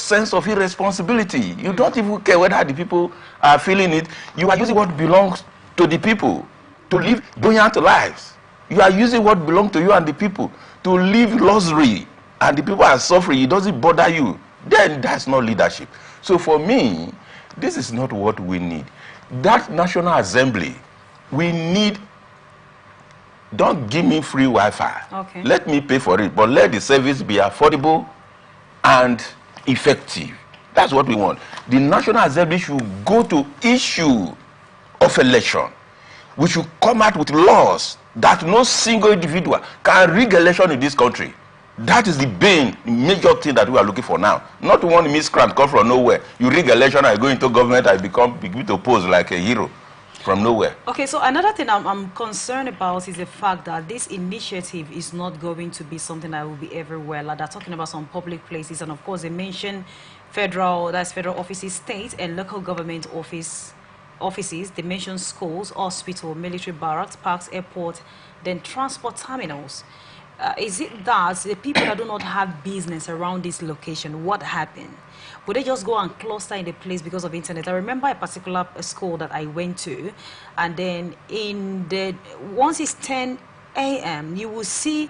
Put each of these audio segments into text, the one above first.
sense of irresponsibility. You don't even care whether the people are feeling it. You are using what belongs to the people to live buoyant lives. You are using what belongs to you and the people to live luxury, and the people are suffering. It doesn't bother you. Then that's not leadership. So for me, this is not what we need. That National Assembly, we need. Don't give me free Wi-Fi. Okay. Let me pay for it, but let the service be affordable and effective. That's what we want. The National Assembly should go to issue of election. We should come out with laws that no single individual can rig election in this country. That is the major thing that we are looking for now. Not one miscreant come from nowhere. You rig election, I go into government, I begin to pose like a hero from nowhere. Okay, so another thing I'm concerned about is the fact that this initiative is not going to be something that will be everywhere. Like they're talking about some public places, and of course they mention federal offices, state and local government offices. They mention schools, hospital, military barracks, parks, airport, then transport terminals. Is it that the people that do not have business around this location, what happened? Would they just go and cluster in the place because of internet? I remember a particular school that I went to, and then once it's 10 a.m., you will see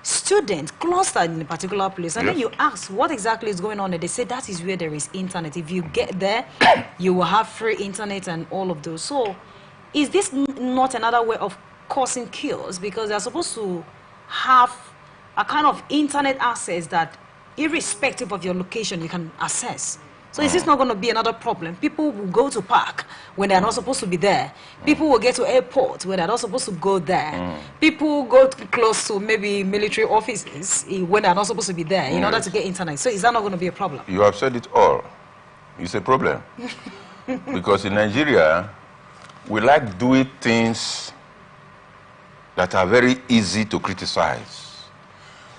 students clustered in a particular place. And then you ask, what exactly is going on? And they say that is where there is internet. If you get there, you will have free internet and all of those. So is this not another way of causing chaos? Because they're supposed to have a kind of internet access that irrespective of your location you can access. So is this not going to be another problem? People will go to park when they're not supposed to be there. People will get to airport when they're not supposed to go there. People will go close to maybe military offices when they're not supposed to be there in order to get internet. So is that not going to be a problem? You have said it all. It's a problem. Because in Nigeria, we like doing things that are very easy to criticize.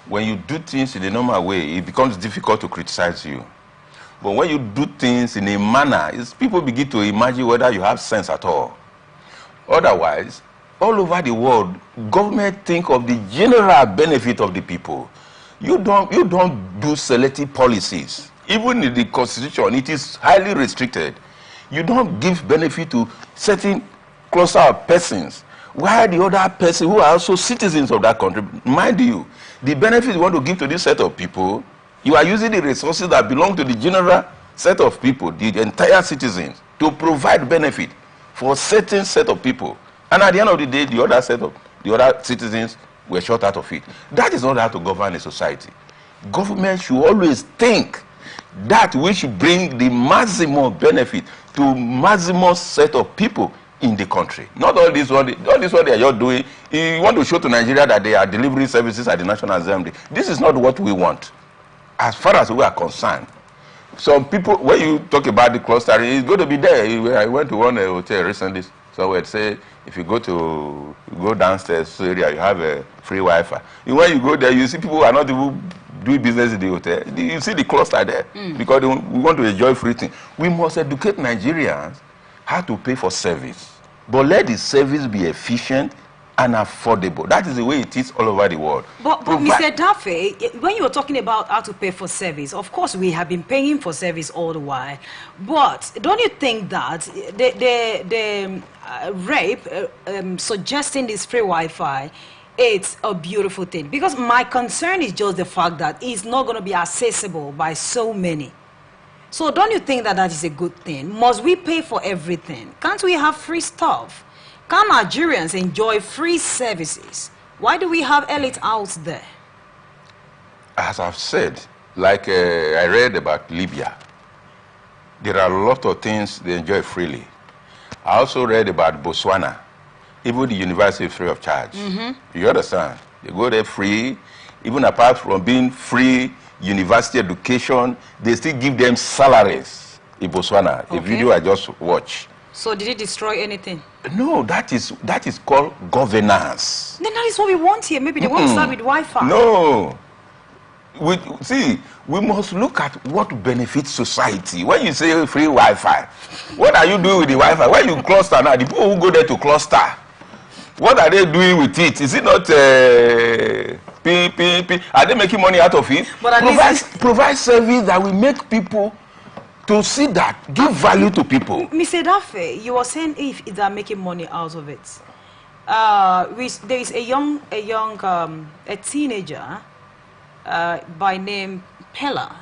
When you do things in a normal way, it becomes difficult to criticize you. But when you do things in a manner, people begin to imagine whether you have sense at all. Otherwise, all over the world, government think of the general benefit of the people. You don't do selective policies. Even in the Constitution, it is highly restricted. You don't give benefit to certain cluster of persons, while the other person who are also citizens of that country, mind you, the benefits you want to give to this set of people, you are using the resources that belong to the general set of people, the entire citizens, to provide benefit for a certain set of people. And at the end of the day, the other citizens were shut out of it. That is not how to govern a society. Government should always think that which bring the maximum benefit to maximum set of people in the country. Not all this one they are just doing. You want to show to Nigeria that they are delivering services at the National Assembly. This is not what we want, as far as we are concerned. Some people, when you talk about the clustering, it's going to be there. I went to one hotel recently, so it say if you go downstairs area, you have a free Wi-Fi. When you go there, you see people who are not even doing business in the hotel. You see the cluster there because we want to enjoy free things. We must educate Nigerians how to pay for service, but let the service be efficient and affordable. That is the way it is all over the world. But Mr. Dafe, when you were talking about how to pay for service, of course we have been paying for service all the while. But don't you think that the rape suggesting this free Wi-Fi, it's a beautiful thing? Because my concern is just the fact that it's not going to be accessible by so many. So don't you think that that is a good thing? Must we pay for everything? Can't we have free stuff? Can Nigerians enjoy free services? Why do we have elite out there? As I've said, like I read about Libya, there are a lot of things they enjoy freely. I also read about Botswana. Even the university is free of charge. You understand? They go there free. Even apart from being free university education, they still give them salaries in Botswana. A video I just watched. So did it destroy anything? No, that is called governance. Then that is what we want here. Maybe they want to start with Wi-Fi. No. We must look at what benefits society. When you say free Wi-Fi, what are you doing with the Wi-Fi? When you cluster now, the people who go there to cluster, what are they doing with it? Is it not Are they making money out of it? But provide service that will make people to see that, give value to people. Mr. Dafe, you were saying if they are making money out of it. There is a teenager by name Pella.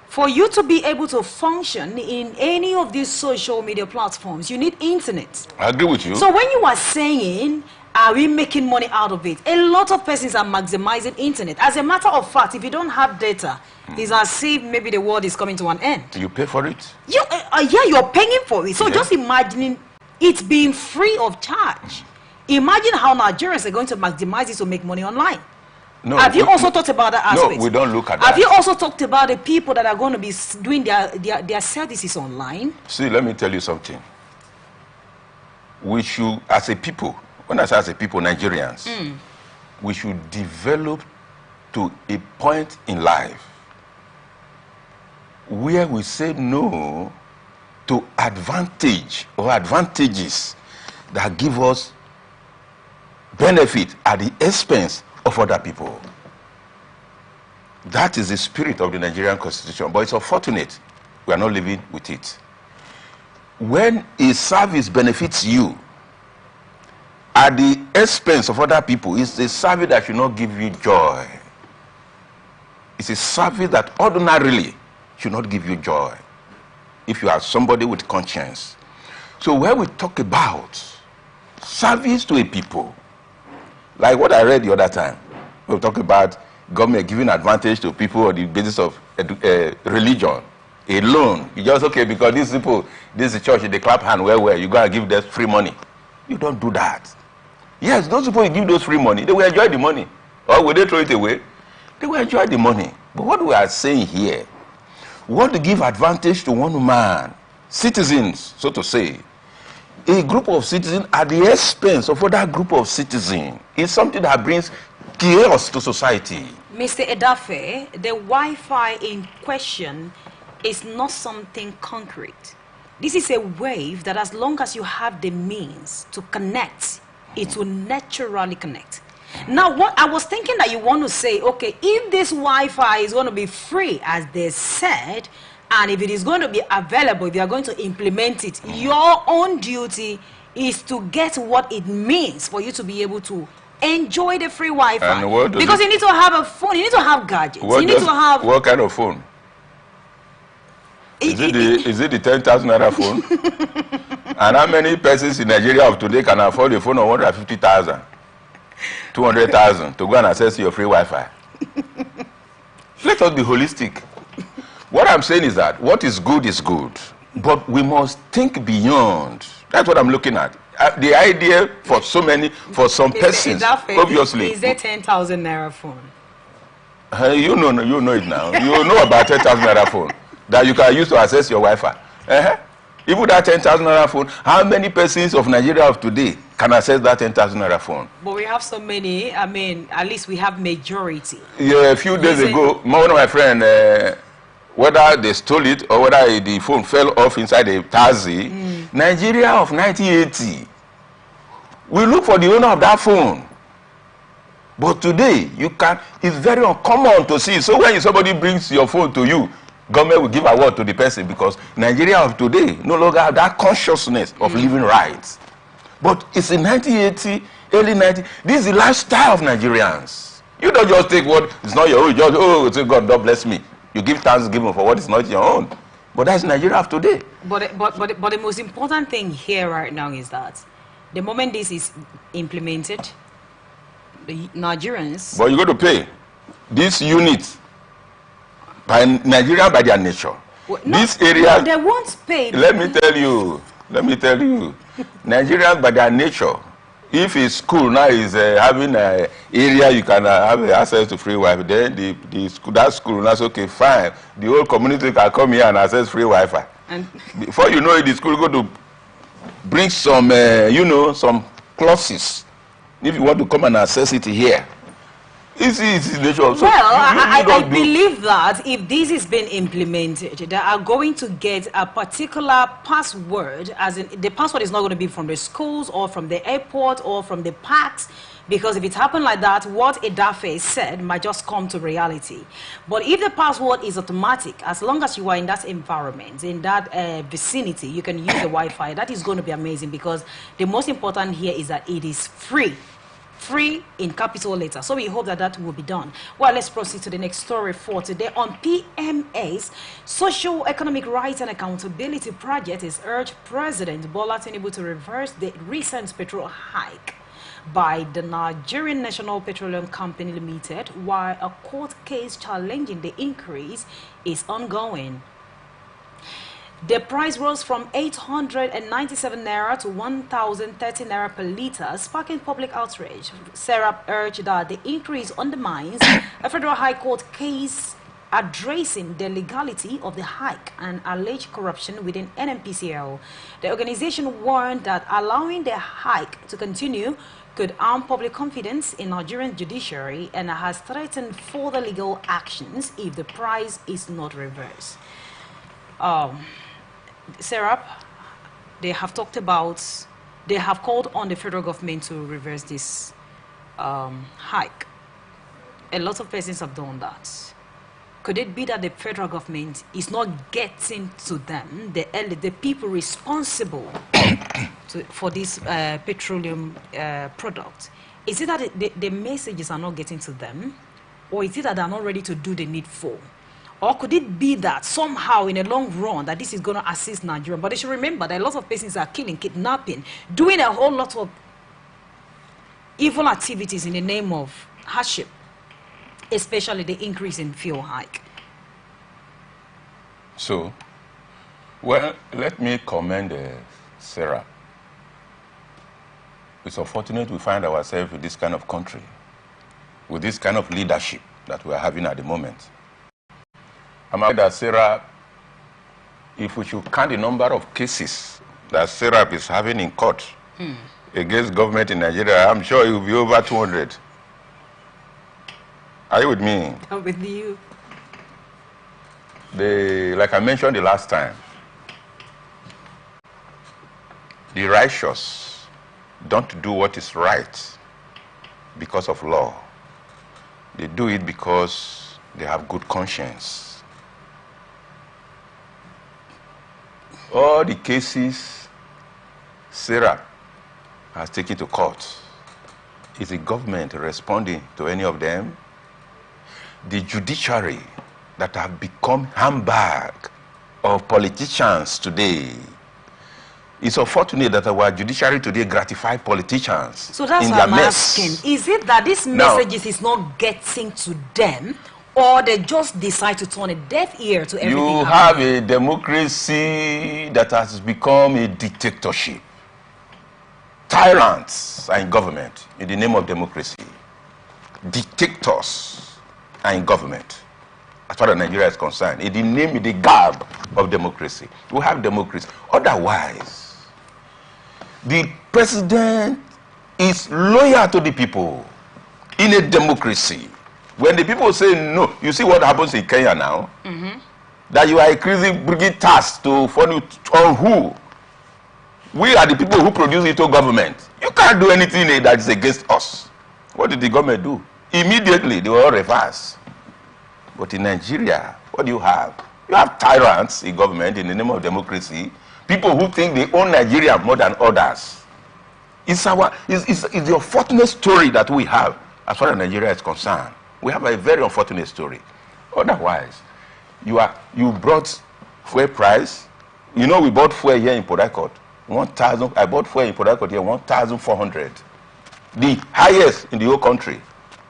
For you to be able to function in any of these social media platforms, you need internet. I agree with you. So when you are saying, are we making money out of it? A lot of persons are maximizing internet. As a matter of fact, if you don't have data, it's as if maybe the world is coming to an end. You pay for it? Yeah, you're paying for it. So just imagining it being free of charge. Imagine how Nigerians are going to maximize it to make money online. No, have you also talked about that aspect? No, we don't look at that. Have you also talked about the people that are going to be doing their services online? See, let me tell you something. We should, as a people, when I say as a people, Nigerians, we should develop to a point in life where we say no to advantage or advantages that give us benefit at the expense of other people. That is the spirit of the Nigerian Constitution, but it's unfortunate we are not living with it. When a service benefits you at the expense of other people, it's a service that should not give you joy. It's a service that ordinarily should not give you joy if you are somebody with conscience. So when we talk about service to a people, like what I read the other time, we talk about government giving advantage to people on the basis of religion alone. You just, okay, because these people, this is the church, they clap hand where you gotta give them free money. You don't do that. Yes, those people you give those free money, they will enjoy the money. Or will they throw it away? They will enjoy the money. But what we are saying here, we want to give advantage to one man, citizens, so to say. A group of citizens at the expense of other group of citizens is something that brings chaos to society. Mr. Edafe, the Wi-Fi in question is not something concrete. This is a wave that as long as you have the means to connect, it will naturally connect. Now, what I was thinking that you want to say, okay, if this Wi-Fi is going to be free, as they said, and if it is going to be available, if you are going to implement it, your own duty is to get what it means for you to be able to enjoy the free Wi-Fi. Because you need to have a phone, you need to have gadgets. You need to have... What kind of phone? Is it the 10,000 naira phone? And how many persons in Nigeria of today can afford a phone of 150,000, 200,000 to go and access your free Wi-Fi? Let us be holistic. What I'm saying is that what is good, but we must think beyond. That's what I'm looking at. The idea for some persons, obviously. Is there 10,000 naira phone? You know it now. You know about 10,000 naira phone that you can use to access your Wi-Fi. Even that 10,000 naira phone, how many persons of Nigeria of today can access that 10,000 naira phone? But we have so many. I mean, at least we have majority. Yeah, a few days ago, one of my friends, whether they stole it or whether the phone fell off inside a taxi, Nigeria of 1980, we look for the owner of that phone. But today, it's very uncommon to see. So when somebody brings your phone to you, government will give award to the person because Nigeria of today no longer have that consciousness of living right. But it's in 1980, early 90s. This is the lifestyle of Nigerians. You don't just take what is not your own. Just, oh, say God bless me. You give thanksgiving for what is not your own. But that's Nigeria of today. But the most important thing here right now is that the moment this is implemented, the Nigerians... But you got to pay. This unit, by Nigeria by their nature. Well, this area... No, they won't pay. Let me tell you. Nigerians by their nature, if a school now is having an area you can have access to free Wi-Fi, then that school now says, okay, fine, the whole community can come here and access free Wi-Fi. And before you know it, the school is going to bring some, some clauses. If you want to come and access it here, It's nature. So well, I don't believe that if this is being implemented, they are going to get a particular password, as in the password is not going to be from the schools or from the airport or from the parks, because if it happened like that, what Edafe said might just come to reality. But if the password is automatic, as long as you are in that environment, in that vicinity, you can use the Wi-Fi. That is going to be amazing, because the most important here is that it is free. Free in capital letters. So we hope that that will be done. Well, let's proceed to the next story for today. On PMA's Social Economic Rights and Accountability Project is urged President Bola Tinubu to reverse the recent petrol hike by the Nigerian National Petroleum Company Limited, while a court case challenging the increase is ongoing. The price rose from 897 naira to 1,030 naira per litre, sparking public outrage. Serap urged that the increase undermines a federal high court case addressing the legality of the hike and alleged corruption within NNPCL. The organization warned that allowing the hike to continue could harm public confidence in Nigerian judiciary and has threatened further legal actions if the price is not reversed. Serap, they have talked about, they have called on the federal government to reverse this hike. A lot of persons have done that. Could it be that the federal government is not getting to them, the people responsible for this petroleum product? Is it that the messages are not getting to them, or is it that they are not ready to do the needful? Or could it be that somehow in the long run that this is going to assist Nigeria? But they should remember that a lot of persons are killing, kidnapping, doing a whole lot of evil activities in the name of hardship, especially the increase in fuel hike. So, well, let me commend Sarah. It's unfortunate we find ourselves in this kind of country, with this kind of leadership that we are having at the moment. I'm afraid that Sarah, if we should count the number of cases that Sarah is having in court against government in Nigeria, I'm sure it will be over 200. Are you with me? I'm with you. Like I mentioned the last time, the righteous don't do what is right because of law. They do it because they have good conscience. All the cases Sarah has taken to court, is the government responding to any of them? The judiciary that have become handbag of politicians today. It's unfortunate that our judiciary today gratify politicians. So that's in what their I'm mess. asking. Is it that these messages is not getting to them, or they just decide to turn a deaf ear to everything? You have a democracy that has become a dictatorship. Tyrants are in government in the name of democracy. Dictators are in government as far as Nigeria is concerned, in the name, in the garb of democracy. We have democracy. Otherwise, the president is loyal to the people in a democracy. When the people say no, you see what happens in Kenya now? That you are increasing, bringing tasks to follow on who? We are the people who produce it to government. You can't do anything that is against us. What did the government do? Immediately, they were all reversed. But in Nigeria, what do you have? You have tyrants in government in the name of democracy, people who think they own Nigeria more than others. It's the unfortunate story that we have as far as Nigeria is concerned. We have a very unfortunate story. Otherwise, you brought fuel price. You know, we bought fuel here in Port Harcourt, 1,000. I bought fuel in Port Harcourt here, 1,400. The highest in the whole country.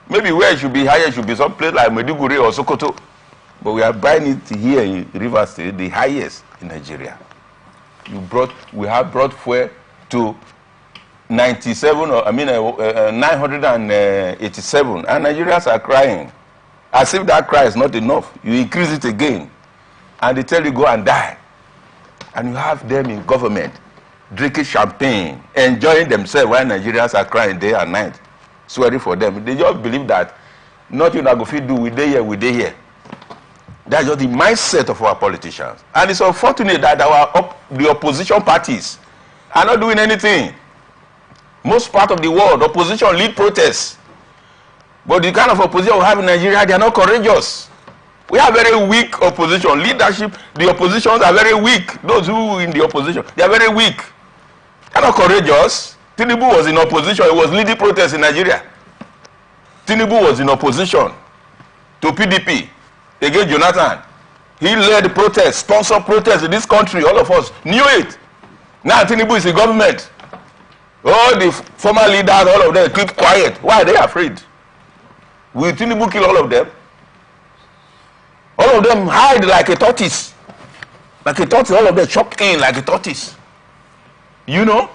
Maybe where it should be higher should be some place like Maiduguri or Sokoto. But we are buying it here in Rivers State, the highest in Nigeria. We have brought fuel to 987, and Nigerians are crying. As if that cry is not enough. You increase it again, and they tell you go and die. And you have them in government, drinking champagne, enjoying themselves while Nigerians are crying day and night, swearing for them. They just believe that Nothing I go fit do, we dey here. That's just the mindset of our politicians. And it's unfortunate that the opposition parties are not doing anything. Most part of the world, opposition lead protests. But the kind of opposition we have in Nigeria, they are not courageous. We have very weak opposition. Leadership, the oppositions are very weak. Those who in the opposition, they are very weak. They are not courageous. Tinubu was in opposition. He was leading protests in Nigeria. Tinubu was in opposition to PDP against Jonathan. He led protests, sponsored protests in this country. All of us knew it. Now Tinubu is in government. All the former leaders, all of them keep quiet. Why are they afraid? Will Tinubu kill all of them? All of them hide like a tortoise. Like a tortoise, all of them choke in like a tortoise. You know?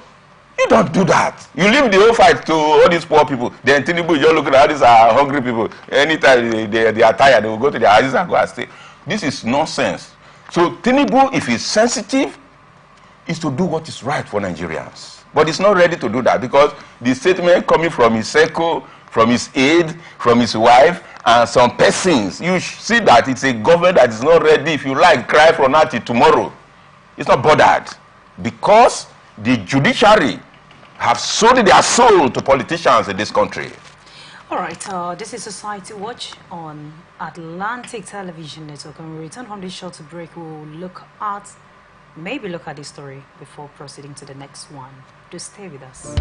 You don't do that. You leave the whole fight to all these poor people. Then Tinubu, you're looking at these are hungry people. Anytime they are tired, they will go to their houses and go and stay. This is nonsense. So Tinubu, if he's sensitive, is to do what is right for Nigerians. But he's not ready to do that because the statement coming from his circle, from his aide, from his wife, and some persons, you see that it's a government that is not ready. If you like, cry from now till tomorrow. It's not bothered because the judiciary have sold their soul to politicians in this country. All right, this is Society Watch on Atlantic Television Network. When we return from this short break, we'll maybe look at this story before proceeding to the next one. Do stay with us.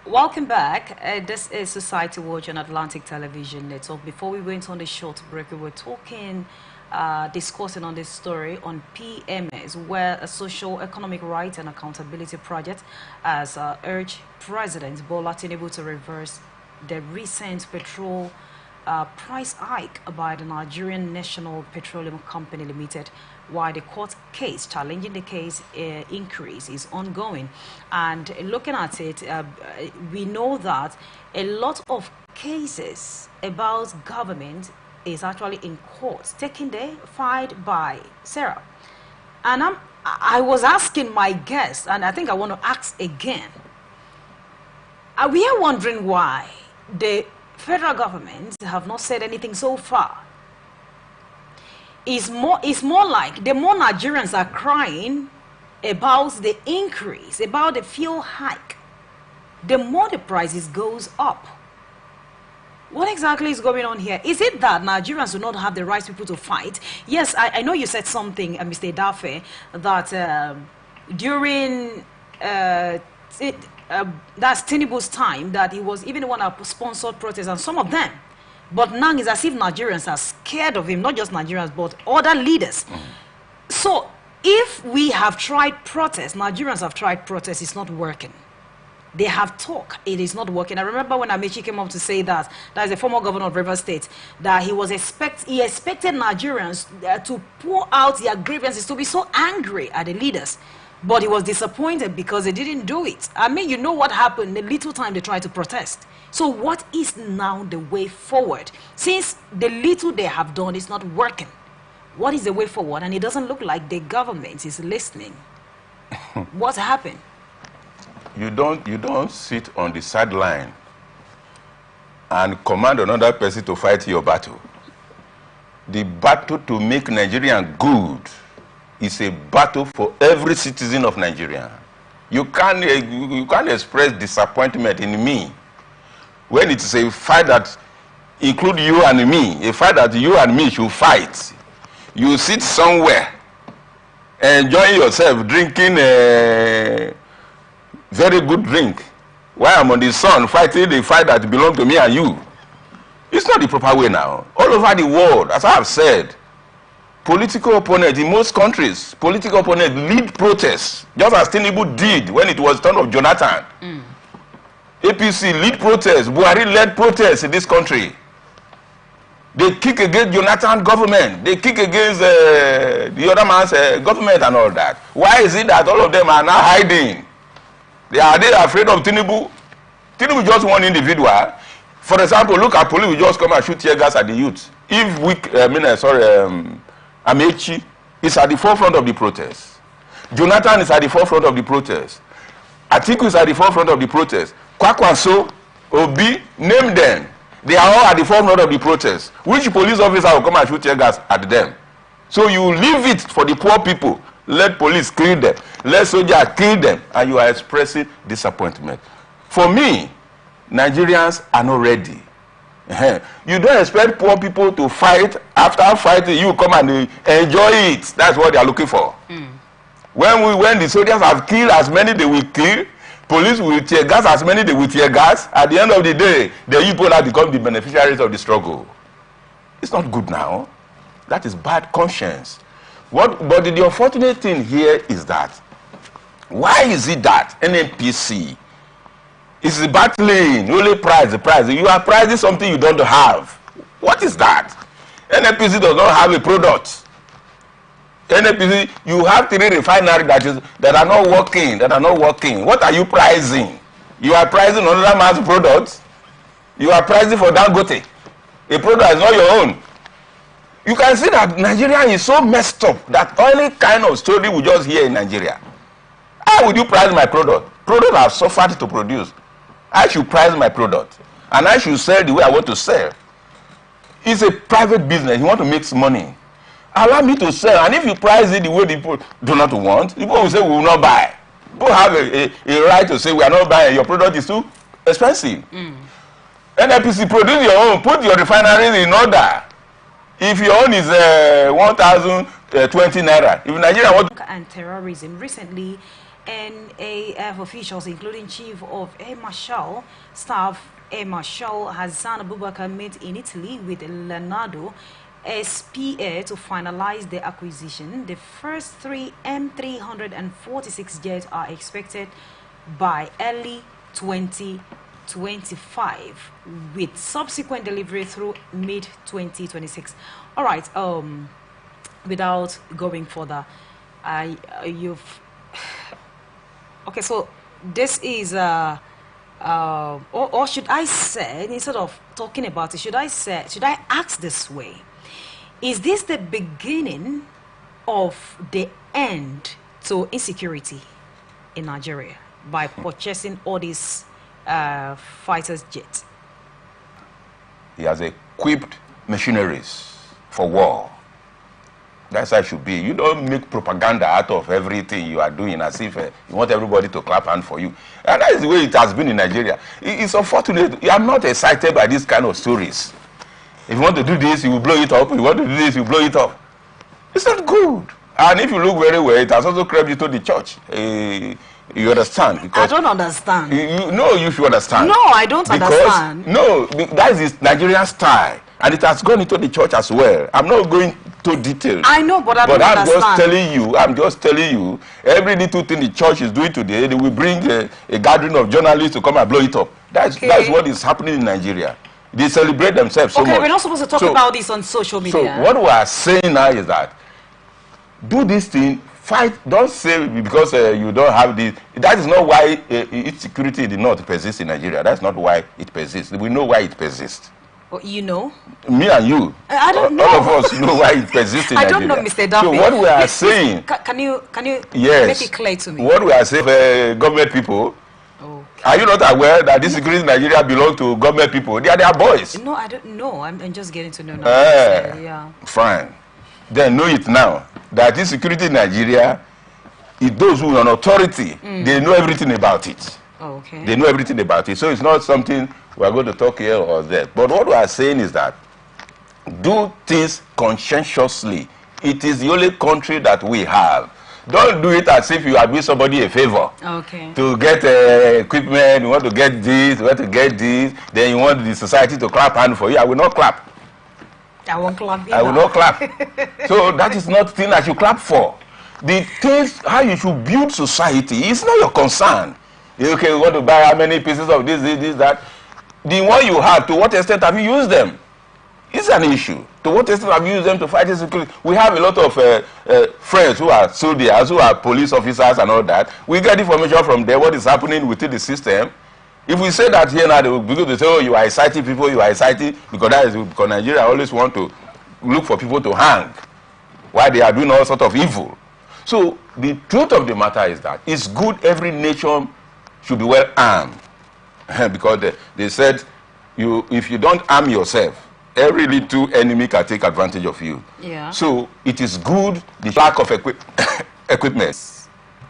Welcome back. This is Society Watch on Atlantic Television Network. Before we went on the short break, we were discussing on this story on PMS, where a social economic rights and accountability project has urged President Bola Tinubu to reverse the recent petrol price hike by the Nigerian National Petroleum Company Limited, while the court case challenging the case increase is ongoing. And looking at it, we know that a lot of cases about government is actually in court, taking the fight by Sarah. And I was asking my guest, and I think I want to ask again, we are wondering why the federal government have not said anything so far. It's more like the more Nigerians are crying about the increase, about the fuel hike, the more the prices goes up. What exactly is going on here? Is it that Nigerians do not have the right people to fight? Yes, I know you said something, Mr. Dafe, that during that's Tinubu's time, that he was even the one that sponsored protests, and some of them. But now it's as if Nigerians are scared of him, not just Nigerians, but other leaders. So if we have tried protests, Nigerians have tried protests, it's not working. They have talked, it is not working. I remember when Amechi came up to say that is a former governor of Rivers State, that he expected Nigerians to pour out their grievances, to be so angry at the leaders. But he was disappointed because they didn't do it. I mean, you know what happened the little time they tried to protest. So what is now the way forward? Since the little they have done is not working, what is the way forward? And it doesn't look like the government is listening. What happened? You don't sit on the sideline and command another person to fight your battle. The battle to make Nigeria good is a battle for every citizen of Nigeria. You can't express disappointment in me when it is a fight that includes you and me, a fight that you and me should fight. You sit somewhere, enjoying yourself, drinking a very good drink, while I'm on the sun fighting the fight that belongs to me and you. It's not the proper way now. All over the world, as I have said, political opponents in most countries, political opponents lead protests, just as Tinubu did when it was turn of Jonathan. APC lead protests, Buhari led protests in this country. They kick against Jonathan government. They kick against the other man's government and all that. Why is it that all of them are now hiding? Are they afraid of Tinubu? Tinubu just one individual. For example, look at police will just come and shoot tear gas at the youth. If Amechi is at the forefront of the protest, Jonathan is at the forefront of the protest, Atiku is at the forefront of the protest, Kwakwanso, Obi, name them. They are all at the forefront of the protest. Which police officer will come and shoot tear gas at them? So you leave it for the poor people. Let police kill them. Let soldiers kill them. And you are expressing disappointment. For me, Nigerians are not ready. You don't expect poor people to fight. After fighting, you come and enjoy it. That's what they are looking for. When the soldiers have killed as many they will kill, police will tear gas as many they will tear gas. At the end of the day, the people have become the beneficiaries of the struggle. It's not good now. That is bad conscience. But the unfortunate thing here is that, why is it that NNPC is battling only price? You are pricing something you don't have. What is that? NNPC does not have a product. NNPC, you have 3 refineries that are not working. What are you pricing? You are pricing another man's product. You are pricing for Dangote. A product is not your own. You can see that Nigeria is so messed up that any kind of story we just hear in Nigeria. How would you price my product? Products have suffered to produce. I should price my product. And I should sell the way I want to sell. It's a private business. You want to make some money. Allow me to sell. And if you price it the way the people do not want, people will say we will not buy. People have a right to say we are not buying. Your product is too expensive. NNPC, produce your own. Put your refineries in order. If your own is 1,020 naira. If Nigeria wants and terrorism recently, NAF officials, including Chief of Air Marshal Staff Air Marshal Hassan Abubakar, met in Italy with Leonardo SPA to finalize the acquisition. The first 3 M346 jets are expected by early 2025, with subsequent delivery through mid-2026. All right. Without going further, okay. So this is or should I say, instead of talking about it, should I ask this way? Is this the beginning of the end to insecurity in Nigeria by purchasing all these fighters jets? He has equipped machineries for war. That's how it should be. You don't make propaganda out of everything you are doing as if you want everybody to clap hand for you. And that is the way it has been in Nigeria. It's unfortunate. I'm not excited by these kind of stories. If you want to do this, you will blow it up. If you want to do this, you blow it up. It's not good. And if you look very well, it has also crept into the church. You understand? Because I don't understand. You should understand. No, I don't understand. No, that is Nigerian style. And it has gone into the church as well. I'm not going to details. I know, but I don't understand. I'm just telling you, every little thing the church is doing today, they will bring a gathering of journalists to come and blow it up. That's what is happening in Nigeria. They celebrate themselves so much. Okay, we're not supposed to talk about this on social media. So what we are saying now is that, do this thing, fight, don't say because you don't have this. That is not why insecurity did not persist in Nigeria. That's not why it persists. We know why it persists. Well, you know? Me and you. I don't know. All of us know why it persists in Nigeria. I don't know, Mr. Daffy. So what we are saying... Can you yes, make it clear to me? What we are saying, government people, are you not aware that this security in Nigeria belongs to government people? They are their boys. No, I don't know. I'm just getting to know now. Yeah. Fine. Then know it now. That this security in Nigeria, is those who are on authority, they know everything about it. Okay. They know everything about it. So it's not something we are going to talk here or there. But what we are saying is that do things conscientiously. It is the only country that we have. Don't do it as if you are doing somebody a favor. Okay. To get equipment, you want to get this, you want to get this, then you want the society to clap hand for you. I will not clap. I won't clap either. I will not clap. So that is not the thing that you clap for. The things, how you should build society, is not your concern. Okay, we want to buy how many pieces of this, that. The one you have, to what extent have you used them? It's an issue. To what extent have you used them to fight insecurity? We have a lot of friends who are soldiers, who are police officers and all that. We get information from them, what is happening within the system. If we say that here now, they will begin to say, oh, you are inciting people, you are inciting, because that is because Nigeria always want to look for people to hang while they are doing all sort of evil. So the truth of the matter is that it's good every nation should be well armed. Because they said, if you don't arm yourself, every little enemy can take advantage of you. Yeah. So it is good, the lack of equipment.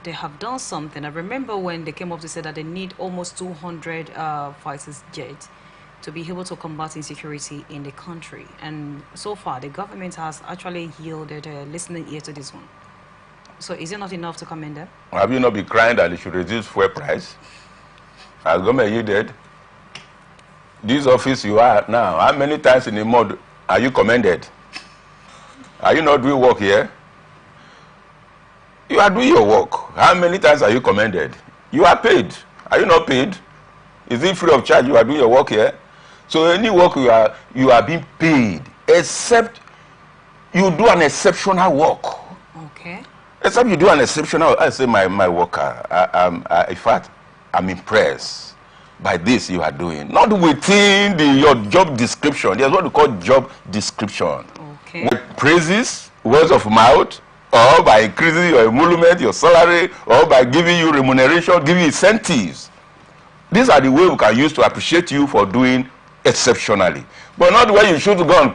They have done something. I remember when they came up to say that they need almost 200 fighters jets to be able to combat insecurity in the country. And so far, the government has actually yielded a listening ear to this one. So is it not enough to commend them? Have you not been crying that they should reduce fuel price? Has government yielded? This office you are now, how many times in a month are you commended? Are you not doing work here? You are doing your work. How many times are you commended? You are paid. Are you not paid? Is it free of charge you are doing your work here? So any work you are being paid, except you do an exceptional work. Okay. Except you do an exceptional, I say my worker, in fact, I'm impressed by this you are doing. Not within your job description. There's what we call job description. Okay. With praises, words of mouth, or by increasing your emolument, your salary, or by giving you remuneration, giving incentives. These are the way we can use to appreciate you for doing exceptionally. But not where you should go and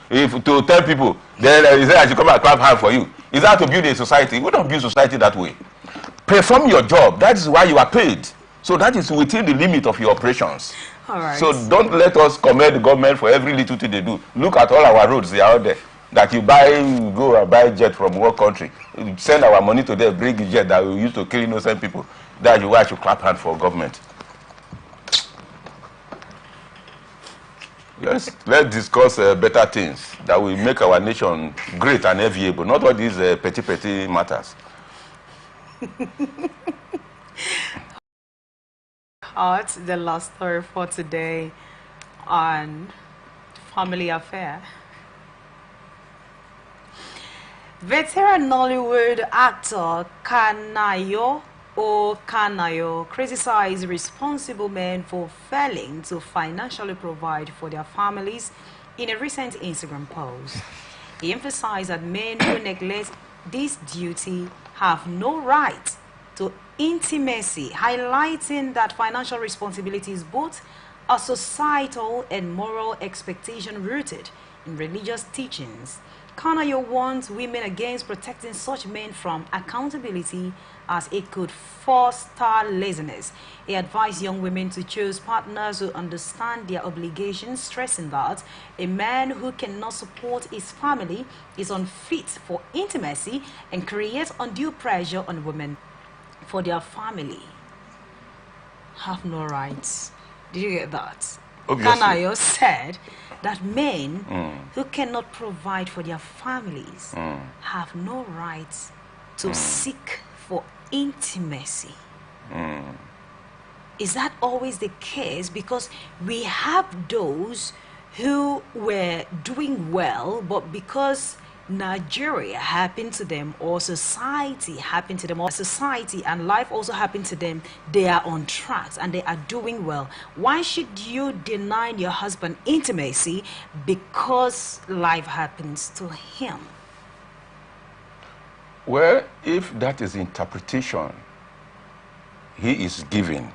if to tell people, then you say I should come and clap hand for you. Is that to build a society? We don't build society that way. Perform your job. That is why you are paid. So that is within the limit of your operations. All right. So don't let us commend the government for every little thing they do. Look at all our roads, they are out there. That you go and buy jet from what country. Send our money to them, bring the jet that we use to kill innocent people. That is why I should clap hand for government. Let's discuss better things that will make our nation great and enviable, not all these petty matters. The last story for today on family affair. Veteran Nollywood actor Kanayo criticized responsible men for failing to financially provide for their families in a recent Instagram post. He emphasized that men who neglect this duty have no right to intimacy, highlighting that financial responsibility is both a societal and moral expectation rooted in religious teachings. Kanayo warns women against protecting such men from accountability as it could foster laziness. He advised young women to choose partners who understand their obligations, stressing that a man who cannot support his family is unfit for intimacy and creates undue pressure on women for their family. Have no rights. Did you get that? Obviously. Kanayo said that men who cannot provide for their families have no rights to seek for intimacy. Is that always the case? Because we have those who were doing well, but because Nigeria happened to them, or society happened to them, or society and life also happened to them, they are on tracks and they are doing well. Why should you deny your husband intimacy because life happens to him? Well, if that is the interpretation he is giving,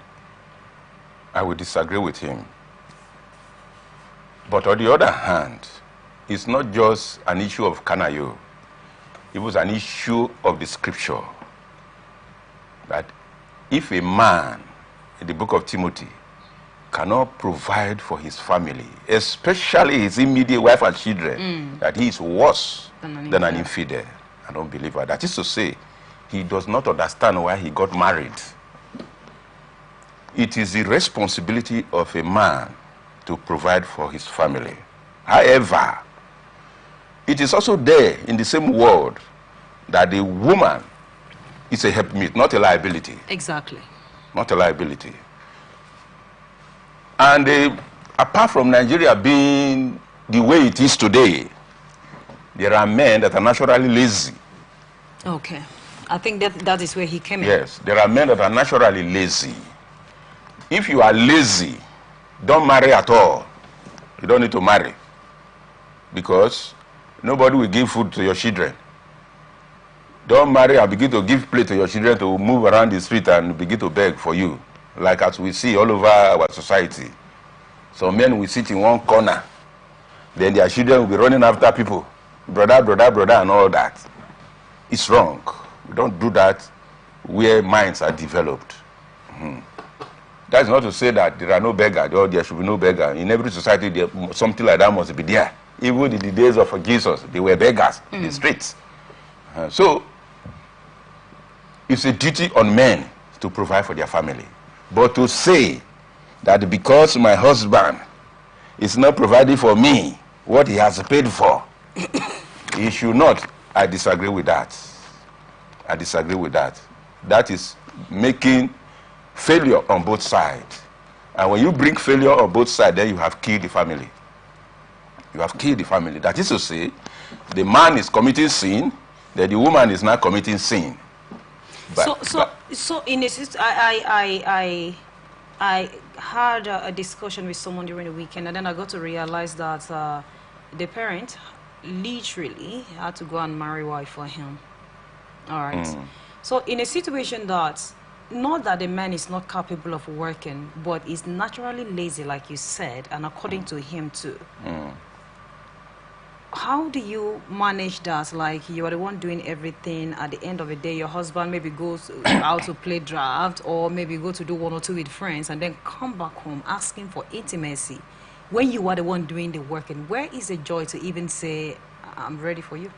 I would disagree with him. But on the other hand, it's not just an issue of Kanayo. It was an issue of the scripture. That if a man, in the book of Timothy, cannot provide for his family, especially his immediate wife and children, that he is worse than an infidel, an unbeliever. That is to say, he does not understand why he got married. It is the responsibility of a man to provide for his family. However, it is also there in the same word that the woman is a helpmeet, not a liability. Exactly. Not a liability. And apart from Nigeria being the way it is today, there are men that are naturally lazy. Okay. I think that is where he came in. Yes, there are men that are naturally lazy. If you are lazy, don't marry at all. You don't need to marry. Because nobody will give food to your children. Don't marry and begin to give plate to your children to move around the street and begin to beg for you. Like as we see all over our society. Some men will sit in one corner. Then their children will be running after people. Brother, brother, brother, and all that. It's wrong. We don't do that where minds are developed. That's not to say that there are no beggars or there should be no beggar. In every society, something like that must be there. Even in the days of Jesus, they were beggars in the streets. So, it's a duty on men to provide for their family. But to say that because my husband is not providing for me what he has paid for, he should not, I disagree with that. I disagree with that. That is making failure on both sides. And when you bring failure on both sides, then you have killed the family. You have killed the family. That is to say, the man is committing sin, then the woman is not committing sin. But, so in a sense, I had a discussion with someone during the weekend, and then I got to realize that the parent literally had to go and marry a wife for him. All right. So in a situation that, not that the man is not capable of working, but is naturally lazy, like you said, and according to him too. How do you manage that? Like, you are the one doing everything. At the end of the day, your husband maybe goes out to play draft, or maybe go to do one or two with friends, and then come back home asking for intimacy when you are the one doing the work. And where is the joy to even say, I'm ready for you?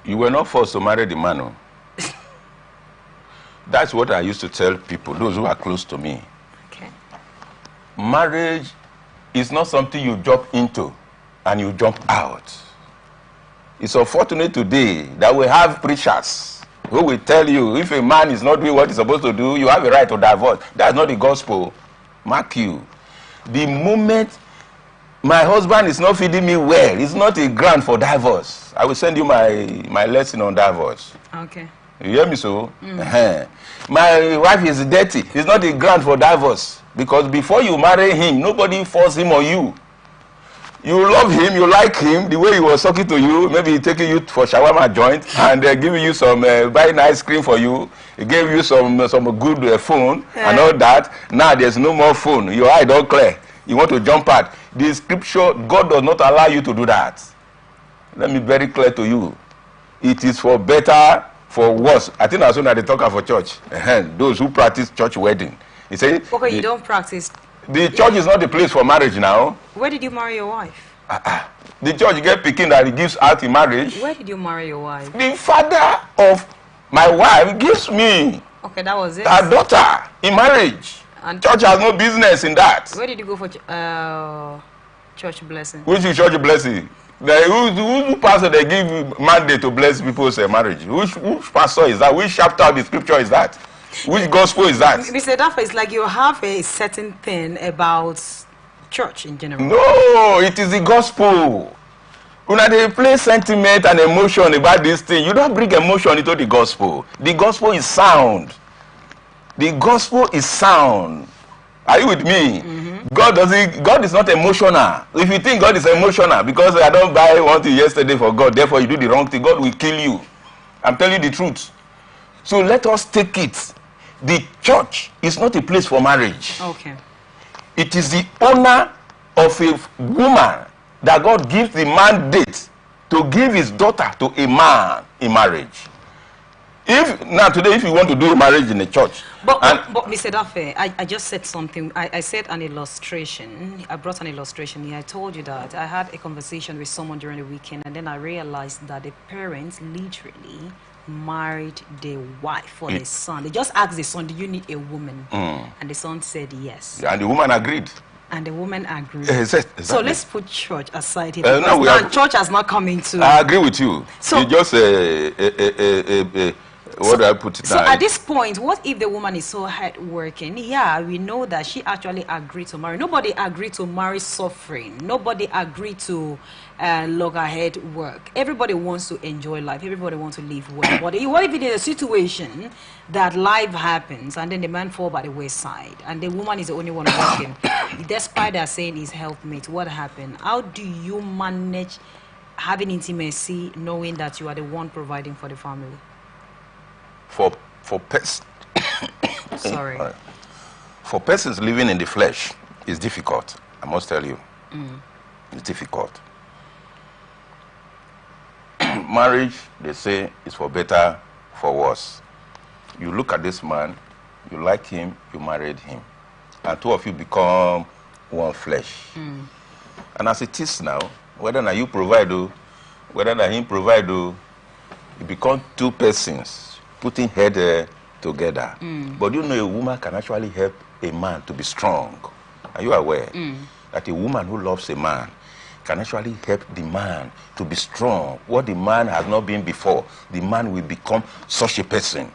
You were not forced to marry the man. No? That's what I used to tell people, those who are close to me. Okay. Marriage is not something you jump into and you jump out. It's unfortunate today that we have preachers who will tell you if a man is not doing what he's supposed to do, you have a right to divorce. That's not the gospel. Mark you. The moment my husband is not feeding me well, it's not a ground for divorce. I will send you my lesson on divorce. Okay. You hear me so? My wife is dirty. It's not a ground for divorce. Because before you marry him, nobody forced him on you. You love him, you like him, the way he was talking to you, maybe he taking you for shawarma joint and giving you some buying ice cream for you. He gave you some good phone and all that. Now there's no more phone. Your eye don't clear. You want to jump out. The scripture, God does not allow you to do that. Let me be very clear to you. It is for better, for worse. I think that's when they talk for church. Those who practice church wedding. He say, okay, you don't practice. The church is not the place for marriage now. Where did you marry your wife? The church get picking that he gives out in marriage. Where did you marry your wife? The father of my wife gives me. Okay, that was it. Her daughter in marriage. And church has no business in that. Where did you go for church blessing? Which is church blessing? Who pastor they give mandate to bless people's marriage? Which pastor is that? Which chapter of the scripture is that? Which gospel is that? Mr. Dafa, it's like you have a certain thing about church in general. No, it is the gospel. When they play sentiment and emotion about this thing, you don't bring emotion into the gospel. The gospel is sound. The gospel is sound. Are you with me? God is not emotional. If you think God is emotional, because I don't buy one thing yesterday for God, therefore you do the wrong thing, God will kill you. I'm telling you the truth. So let us take it. The church is not a place for marriage. Okay. It is the honor of a woman that God gives the mandate to give his daughter to a man in marriage. Today, if you want to do a marriage in a church. But Mr. Dafe, I just said something. I said an illustration. I brought an illustration here. I told you that I had a conversation with someone during the weekend, and then I realized that the parents literally married the wife for the son. They just asked the son, do you need a woman? And the son said yes. And the woman agreed. And the woman agreed. Exactly. So let's put church aside here. Now church has not come into. I agree with you. So you just what do I put it So now? at this point, what if the woman is so hardworking? Yeah, we know that she actually agreed to marry. Nobody agreed to marry suffering. Nobody agreed to log ahead work. Everybody wants to enjoy life. Everybody wants to live well. But what if it is a situation that life happens and then the man falls by the wayside and the woman is the only one working? Despite that saying he's helpmate, what happened? How do you manage having intimacy knowing that you are the one providing for the family? For persons living in the flesh, it's difficult. I must tell you, it's difficult. Marriage, they say, is for better, for worse. You look at this man, you like him, you married him, and two of you become one flesh. And as it is now, whether you provide or whether him provide, you become two persons putting head together. But you know, a woman can actually help a man to be strong. Are you aware that a woman who loves a man can actually help the man to be strong? What the man has not been before, the man will become such a person.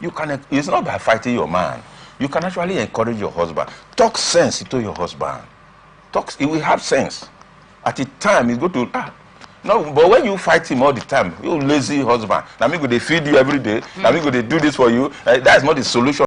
You can. It's not by fighting your man. You can actually encourage your husband. Talk sense to your husband. He will have sense. At the time, he's going to no, but when you fight him all the time, you lazy husband. Now me go they feed you every day. Now me go they do this for you. That's not the solution.